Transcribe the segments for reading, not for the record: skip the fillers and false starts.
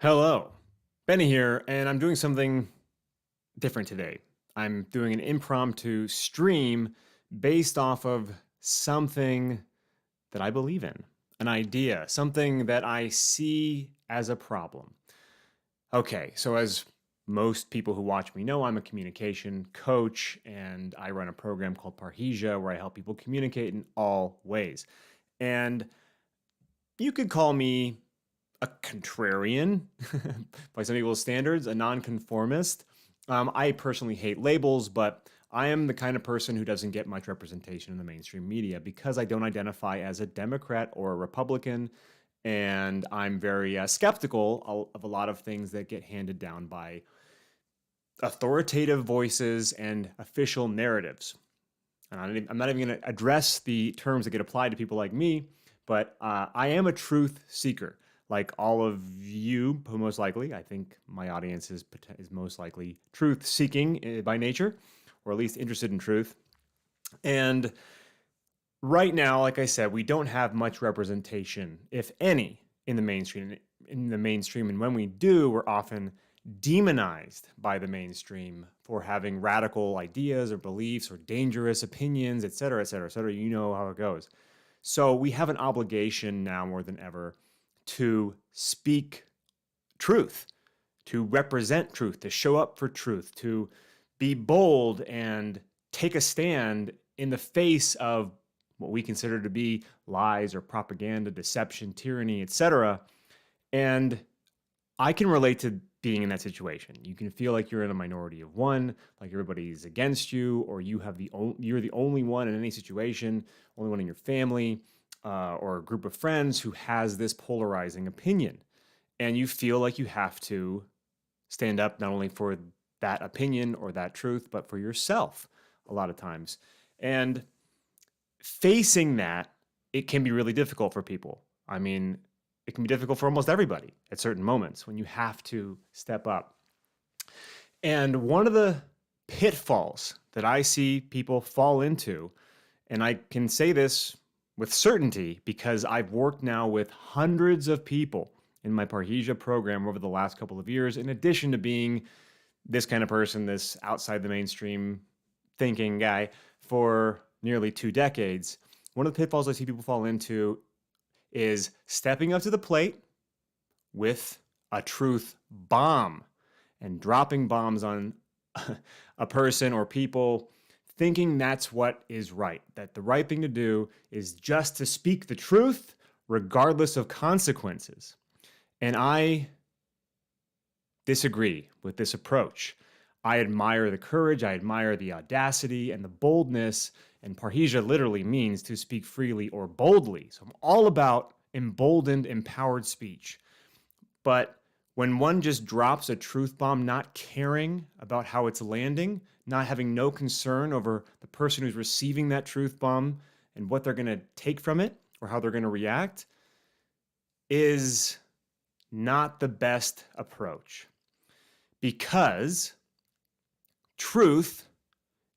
Hello, Benny here, and I'm doing something different today. I'm doing an impromptu stream based off of something that I believe in, an idea, something that I see as a problem. Okay, so as most people who watch me know, I'm a communication coach and I run a program called Parhesia where I help people communicate in all ways. And you could call me a contrarian by some people's standards, a nonconformist. I personally hate labels, but I am the kind of person who doesn't get much representation in the mainstream media because I don't identify as a Democrat or a Republican. And I'm very skeptical of a lot of things that get handed down by authoritative voices and official narratives. And I'm not even going to address the terms that get applied to people like me, but I am a truth seeker. Like all of you, most likely, I think my audience is most likely truth seeking by nature, or at least interested in truth. And right now, like I said, we don't have much representation, if any, in the mainstream. And when we do, we're often demonized by the mainstream for having radical ideas or beliefs or dangerous opinions, et cetera, et cetera, et cetera. You know how it goes. So we have an obligation now more than ever to speak truth, to represent truth, to show up for truth, to be bold and take a stand in the face of what we consider to be lies or propaganda, deception, tyranny, etc. And I can relate to being in that situation. You can feel like you're in a minority of one, like everybody's against you, or you're the only one in any situation, only one in your family or a group of friends who has this polarizing opinion, and you feel like you have to stand up not only for that opinion or that truth, but for yourself a lot of times. And facing that, it can be really difficult for people. I mean, it can be difficult for almost everybody at certain moments when you have to step up. And one of the pitfalls that I see people fall into, and I can say this with certainty because I've worked now with hundreds of people in my Parhesia program over the last couple of years, in addition to being this kind of person, this outside the mainstream thinking guy for nearly 2 decades. One of the pitfalls I see people fall into is stepping up to the plate with a truth bomb and dropping bombs on a person or people, thinking that's what is right, that the right thing to do is just to speak the truth regardless of consequences. And I disagree with this approach. I admire the courage, I admire the audacity and the boldness, and Parhesia literally means to speak freely or boldly. So I'm all about emboldened, empowered speech. But when one just drops a truth bomb, not caring about how it's landing, not having no concern over the person who's receiving that truth bomb and what they're going to take from it or how they're going to react, is not the best approach. Because truth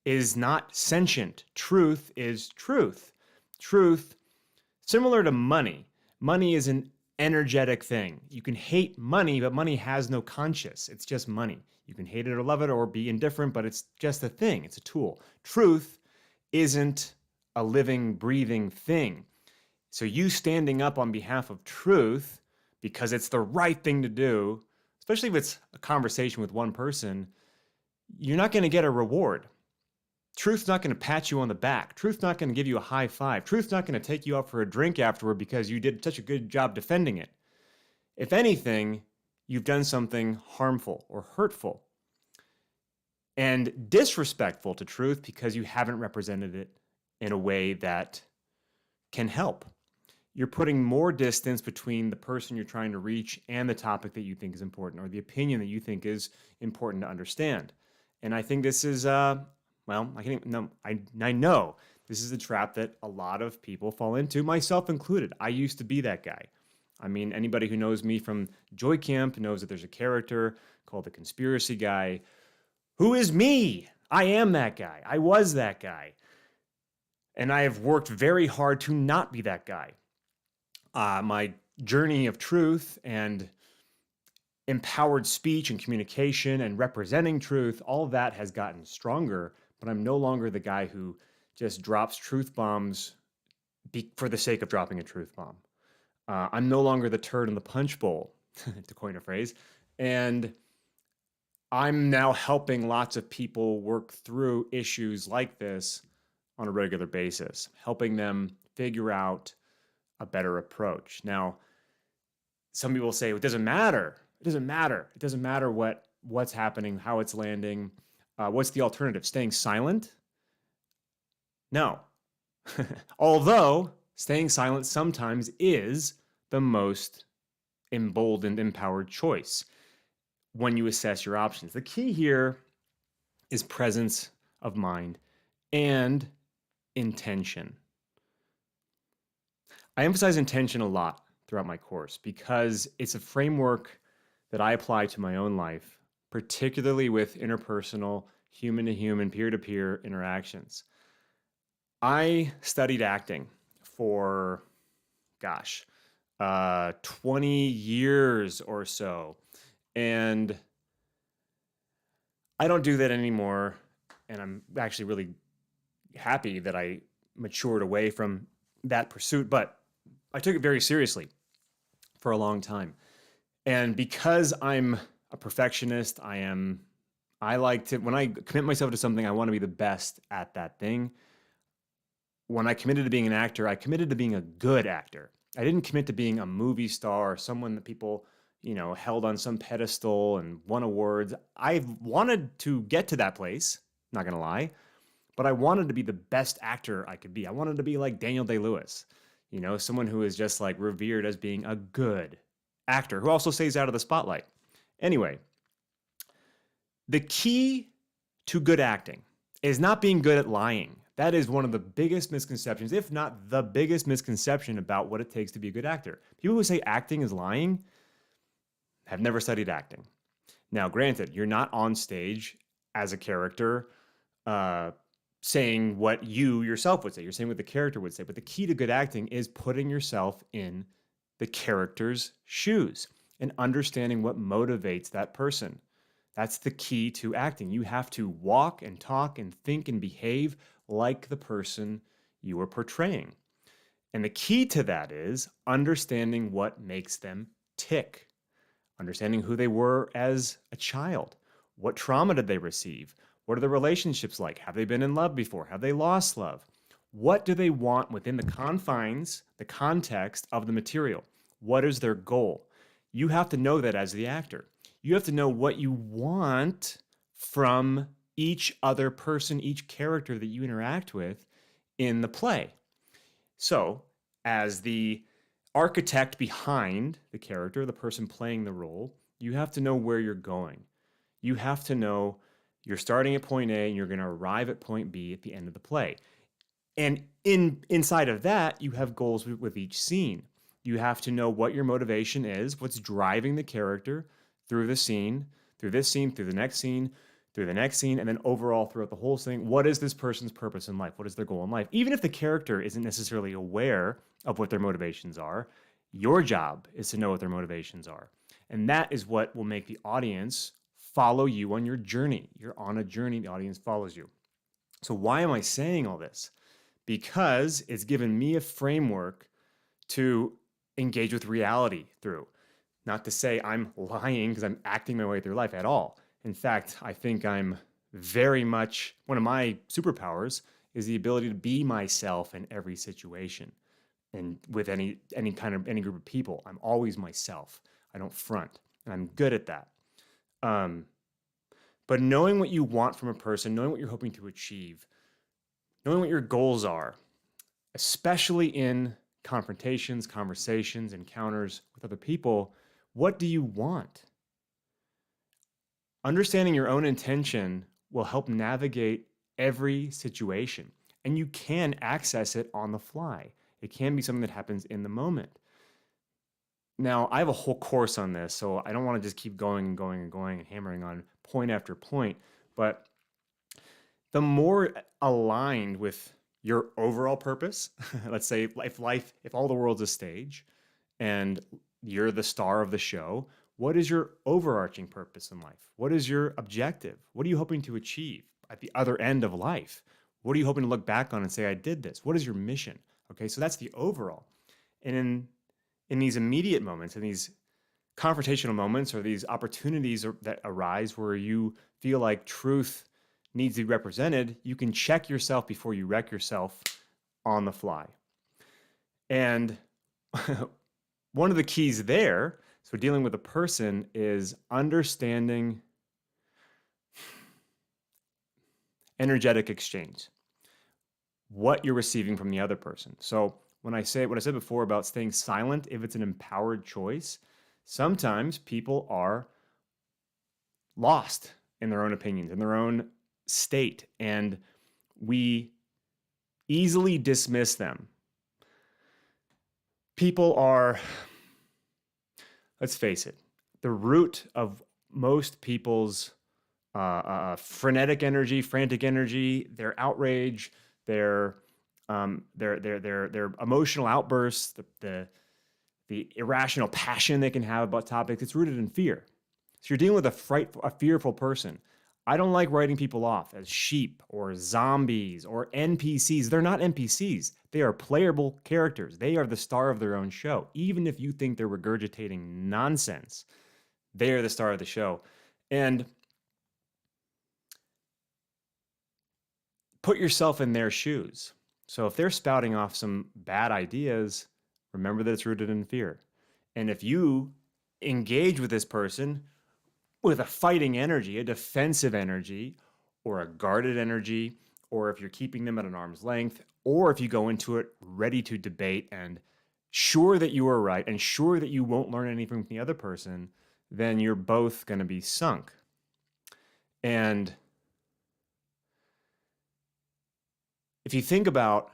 is not sentient. Truth is truth. Truth, similar to money, money is an energetic thing. You can hate money, but money has no conscience. It's just money. You can hate it or love it or be indifferent, but it's just a thing. It's a tool. Truth isn't a living, breathing thing. So you standing up on behalf of truth because it's the right thing to do, especially if it's a conversation with one person, you're not going to get a reward. Truth's not going to pat you on the back. Truth's not going to give you a high five. Truth's not going to take you out for a drink afterward because you did such a good job defending it. If anything, you've done something harmful or hurtful and disrespectful to truth because you haven't represented it in a way that can help. You're putting more distance between the person you're trying to reach and the topic that you think is important or the opinion that you think is important to understand. And I think this is, well, I can't even, no, I know this is a trap that a lot of people fall into, myself included. I used to be that guy. I mean, anybody who knows me from Joy Camp knows that there's a character called the conspiracy guy who is me. I am that guy. I was that guy. And I have worked very hard to not be that guy. My journey of truth and empowered speech and communication and representing truth, all of that has gotten stronger, but I'm no longer the guy who just drops truth bombs for the sake of dropping a truth bomb. I'm no longer the turd in the punch bowl, to coin a phrase. And I'm now helping lots of people work through issues like this on a regular basis, helping them figure out a better approach. Now, some people say it doesn't matter. It doesn't matter. It doesn't matter what's happening, how it's landing. What's the alternative? Staying silent? No. Although staying silent sometimes is the most emboldened, empowered choice when you assess your options. The key here is presence of mind and intention. I emphasize intention a lot throughout my course because it's a framework that I apply to my own life, particularly with interpersonal, human-to-human, peer-to-peer interactions. I studied acting for, 20 years or so. And I don't do that anymore. And I'm actually really happy that I matured away from that pursuit, but I took it very seriously for a long time. And because I'm a perfectionist, I like to, when I commit myself to something, I want to be the best at that thing. When I committed to being an actor, I committed to being a good actor. I didn't commit to being a movie star or someone that people, held on some pedestal and won awards. I wanted to get to that place, not gonna lie, but I wanted to be the best actor I could be. I wanted to be like Daniel Day-Lewis, someone who is just like revered as being a good actor who also stays out of the spotlight. Anyway, the key to good acting is not being good at lying. That is one of the biggest misconceptions, if not the biggest misconception about what it takes to be a good actor. People who say acting is lying have never studied acting. Now, granted, you're not on stage as a character saying what you yourself would say. You're saying what the character would say. But the key to good acting is putting yourself in the character's shoes and understanding what motivates that person. That's the key to acting. You have to walk and talk and think and behave like the person you are portraying. And the key to that is understanding what makes them tick, understanding who they were as a child. What trauma did they receive? What are the relationships like? Have they been in love before? Have they lost love? What do they want within the confines, the context of the material? What is their goal? You have to know that as the actor. You have to know what you want from each other person, each character that you interact with in the play. So, as the architect behind the character, the person playing the role, you have to know where you're going. You have to know you're starting at point A and you're going to arrive at point B at the end of the play. And inside of that, you have goals with each scene. You have to know what your motivation is, what's driving the character through the scene, through this scene, through the next scene, through the next scene, and then overall throughout the whole thing. What is this person's purpose in life? What is their goal in life? Even if the character isn't necessarily aware of what their motivations are, your job is to know what their motivations are. And that is what will make the audience follow you on your journey. You're on a journey, the audience follows you. So why am I saying all this? Because it's given me a framework to engage with reality through. Not to say I'm lying because I'm acting my way through life at all. In fact, I think I'm very much, one of my superpowers is the ability to be myself in every situation. And with any group of people, I'm always myself. I don't front, and I'm good at that. But knowing what you want from a person, knowing what you're hoping to achieve, knowing what your goals are, especially in confrontations, conversations, encounters with other people, what do you want? Understanding your own intention will help navigate every situation, and you can access it on the fly. It can be something that happens in the moment. Now, I have a whole course on this, so I don't want to just keep going and going and going and hammering on point after point, but the more aligned with your overall purpose, let's say if all the world's a stage and you're the star of the show, What is your overarching purpose in life? What is your objective? What are you hoping to achieve at the other end of life? What are you hoping to look back on and say, I did this? What is your mission? Okay, so that's the overall. And in these immediate moments, in these confrontational moments or these opportunities that arise where you feel like truth needs to be represented, you can check yourself before you wreck yourself on the fly. And one of the keys there, so dealing with a person, is understanding energetic exchange, what you're receiving from the other person. So when I say what I said before about staying silent, if it's an empowered choice, sometimes people are lost in their own opinions, in their own state, and we easily dismiss them. People are, let's face it, the root of most people's frenetic energy, frantic energy, their outrage, their emotional outbursts, the irrational passion they can have about topics. It's rooted in fear. So you're dealing with a fearful person. I don't like writing people off as sheep or zombies or NPCs. They're not NPCs. They are playable characters. They are the star of their own show. Even if you think they're regurgitating nonsense, they are the star of the show. And put yourself in their shoes. So if they're spouting off some bad ideas, remember that it's rooted in fear. And if you engage with this person with a fighting energy, a defensive energy, or a guarded energy, or if you're keeping them at an arm's length, or if you go into it ready to debate and sure that you are right and sure that you won't learn anything from the other person, then you're both going to be sunk. And if you think about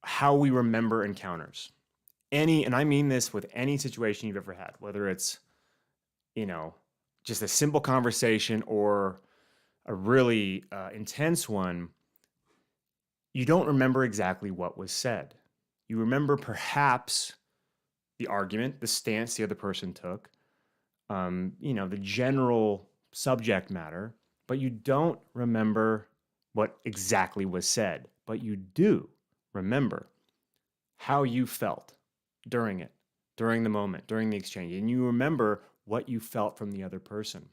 how we remember encounters, and I mean this with any situation you've ever had, whether it's, just a simple conversation or a really intense one, you don't remember exactly what was said. You remember perhaps the argument, the stance the other person took, the general subject matter, but you don't remember what exactly was said. But you do remember how you felt during it, during the moment, during the exchange, and you remember what you felt from the other person.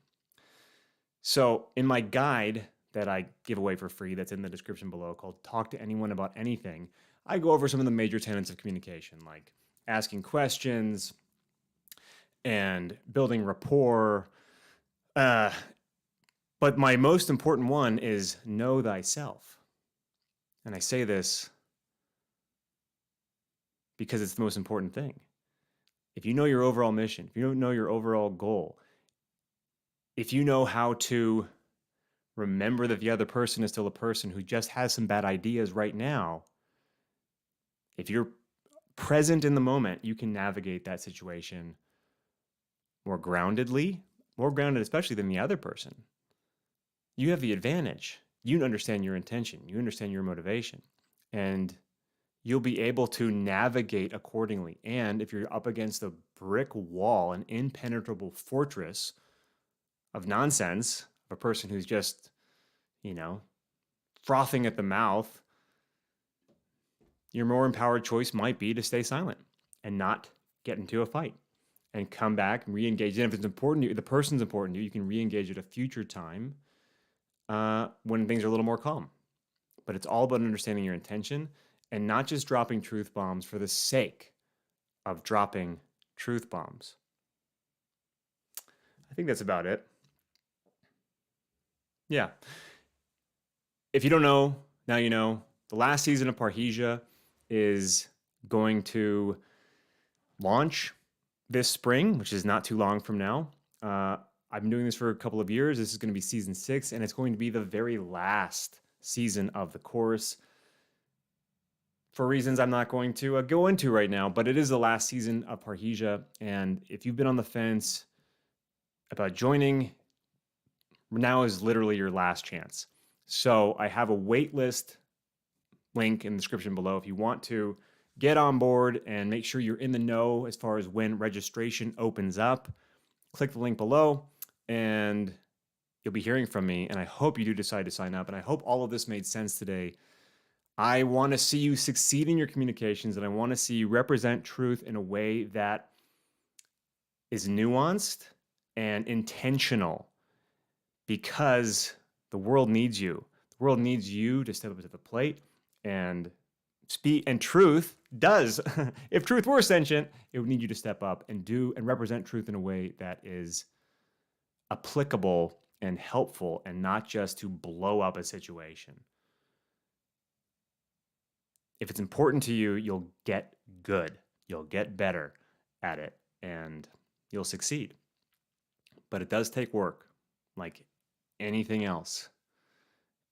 So in my guide that I give away for free, that's in the description below, called Talk to Anyone About Anything, I go over some of the major tenets of communication, like asking questions and building rapport. But my most important one is know thyself. And I say this because it's the most important thing. If you know your overall mission, if you don't know your overall goal, if you know how to remember that the other person is still a person who just has some bad ideas right now, if you're present in the moment, you can navigate that situation more grounded especially than the other person. You have the advantage. You understand your intention. You understand your motivation. And you'll be able to navigate accordingly. And if you're up against a brick wall, an impenetrable fortress of nonsense, of a person who's just, frothing at the mouth, your more empowered choice might be to stay silent and not get into a fight and come back and re-engage. And if it's important to you, the person's important to you, you can re-engage at a future time when things are a little more calm. But it's all about understanding your intention and not just dropping truth bombs for the sake of dropping truth bombs. I think that's about it. Yeah. If you don't know, now you know. The last season of Parrhesia is going to launch this spring, which is not too long from now. I've been doing this for a couple of years. This is going to be season 6, and it's going to be the very last season of the course for reasons I'm not going to go into right now, but it is the last season of Parrhesia. And if you've been on the fence about joining, now is literally your last chance. So I have a wait list link in the description below. If you want to get on board and make sure you're in the know as far as when registration opens up. Click the link below and you'll be hearing from me. And I hope you do decide to sign up. And I hope all of this made sense today. I want to see you succeed in your communications, and I want to see you represent truth in a way that is nuanced and intentional, because the world needs you. The world needs you to step up to the plate and speak. And truth does. If truth were sentient, it would need you to step up and do and represent truth in a way that is applicable and helpful, and not just to blow up a situation. If it's important to you, you'll get good. You'll get better at it, and you'll succeed. But it does take work, like anything else.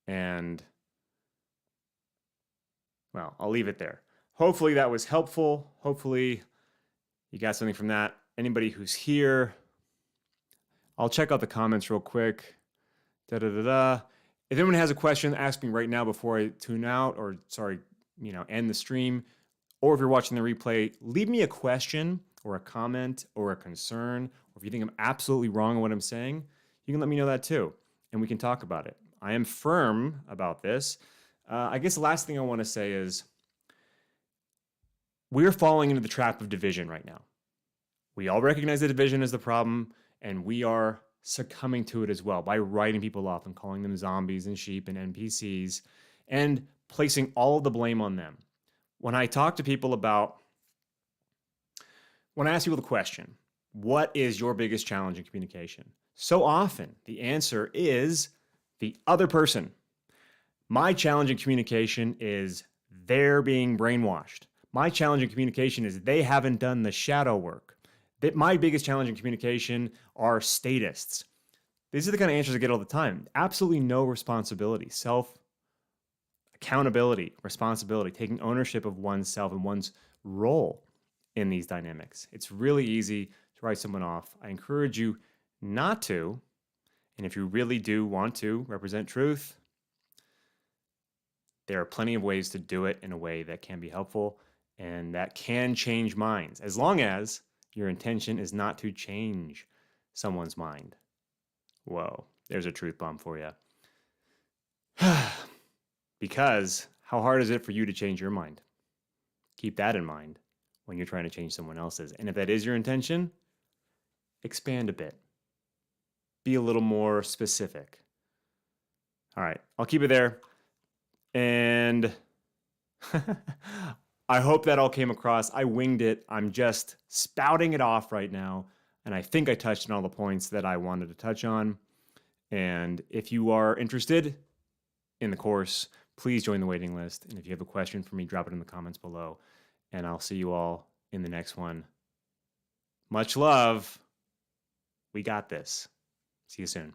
And, well, I'll leave it there. Hopefully that was helpful. Hopefully you got something from that. Anybody who's here, I'll check out the comments real quick. If anyone has a question, ask me right now before I tune out, or end the stream. Or if you're watching the replay, leave me a question or a comment or a concern. Or if you think I'm absolutely wrong in what I'm saying, you can let me know that too, and we can talk about it. I am firm about this. I guess the last thing I want to say is we're falling into the trap of division right now. We all recognize that division is the problem, and we are succumbing to it as well by writing people off and calling them zombies and sheep and NPCs and placing all of the blame on them. When I talk to people when I ask people the question, what is your biggest challenge in communication? So often the answer is the other person. My challenge in communication is they're being brainwashed. My challenge in communication is they haven't done the shadow work. My biggest challenge in communication are statists. These are the kind of answers I get all the time. Absolutely no responsibility, accountability, responsibility, taking ownership of oneself and one's role in these dynamics. It's really easy to write someone off. I encourage you not to. And if you really do want to represent truth, there are plenty of ways to do it in a way that can be helpful and that can change minds, as long as your intention is not to change someone's mind. Whoa, there's a truth bomb for you. Because how hard is it for you to change your mind? Keep that in mind when you're trying to change someone else's. And if that is your intention, expand a bit. Be a little more specific. All right, I'll keep it there. And I hope that all came across. I winged it. I'm just spouting it off right now. And I think I touched on all the points that I wanted to touch on. And if you are interested in the course, please join the waiting list. And if you have a question for me, drop it in the comments below. And I'll see you all in the next one. Much love. We got this. See you soon.